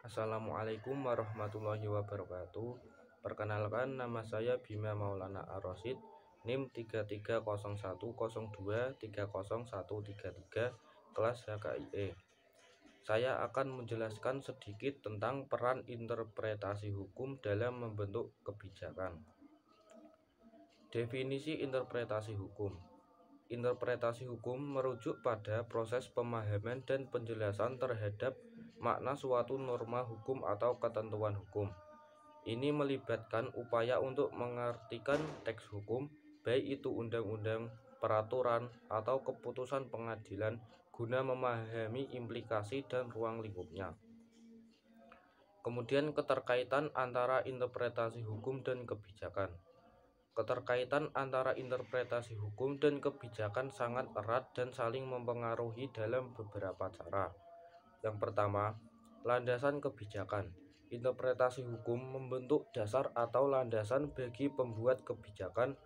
Assalamualaikum warahmatullahi wabarakatuh. Perkenalkan, nama saya Bima Maulana Ar-Rasyid, NIM 330102301333, kelas HKIE. Saya akan menjelaskan sedikit tentang peran interpretasi hukum dalam membentuk kebijakan. Definisi interpretasi hukum. Interpretasi hukum merujuk pada proses pemahaman dan penjelasan terhadap makna suatu norma hukum atau ketentuan hukum. Ini melibatkan upaya untuk mengartikan teks hukum, baik itu undang-undang, peraturan, atau keputusan pengadilan, guna memahami implikasi dan ruang lingkupnya. Kemudian keterkaitan antara interpretasi hukum dan kebijakan. Keterkaitan antara interpretasi hukum dan kebijakan sangat erat dan saling mempengaruhi dalam beberapa cara. Yang pertama, landasan kebijakan. Interpretasi hukum membentuk dasar atau landasan bagi pembuat kebijakan.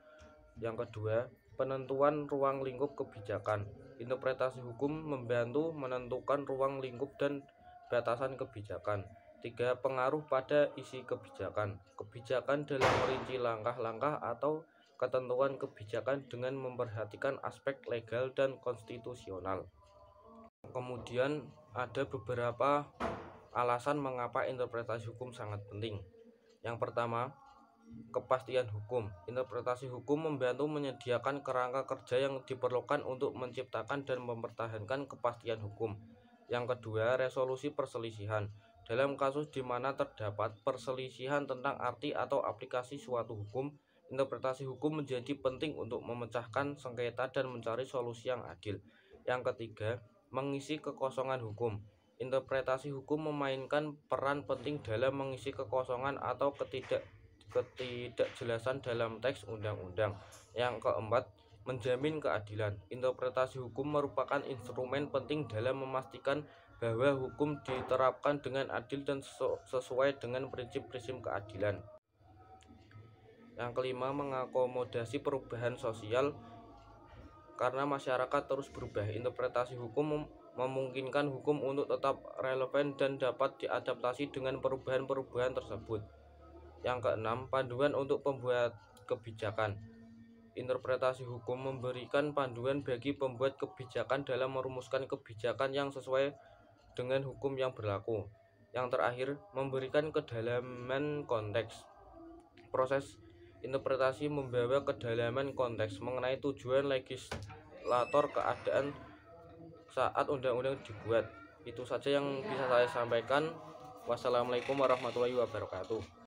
Yang kedua, penentuan ruang lingkup kebijakan. Interpretasi hukum membantu menentukan ruang lingkup dan batasan kebijakan. 3. Pengaruh pada isi kebijakan. Kebijakan dalam merinci langkah-langkah atau ketentuan kebijakan dengan memperhatikan aspek legal dan konstitusional. Kemudian ada beberapa alasan mengapa interpretasi hukum sangat penting. Yang pertama, kepastian hukum. Interpretasi hukum membantu menyediakan kerangka kerja yang diperlukan untuk menciptakan dan mempertahankan kepastian hukum. Yang kedua, resolusi perselisihan. Dalam kasus di mana terdapat perselisihan tentang arti atau aplikasi suatu hukum, interpretasi hukum menjadi penting untuk memecahkan sengketa dan mencari solusi yang adil. Yang ketiga, mengisi kekosongan hukum. Interpretasi hukum memainkan peran penting dalam mengisi kekosongan atau ketidakjelasan dalam teks undang-undang. Yang keempat, menjamin keadilan. Interpretasi hukum merupakan instrumen penting dalam memastikan bahwa hukum diterapkan dengan adil dan sesuai dengan prinsip-prinsip keadilan. Yang kelima, mengakomodasi perubahan sosial. Karena masyarakat terus berubah, interpretasi hukum memungkinkan hukum untuk tetap relevan dan dapat diadaptasi dengan perubahan-perubahan tersebut. Yang keenam, panduan untuk pembuat kebijakan. Interpretasi hukum memberikan panduan bagi pembuat kebijakan dalam merumuskan kebijakan yang sesuai dengan hukum yang berlaku. Yang terakhir, memberikan kedalaman konteks. Proses interpretasi membawa kedalaman konteks mengenai tujuan legislator keadaan saat undang-undang dibuat. Itu saja yang bisa saya sampaikan. Wassalamualaikum warahmatullahi wabarakatuh.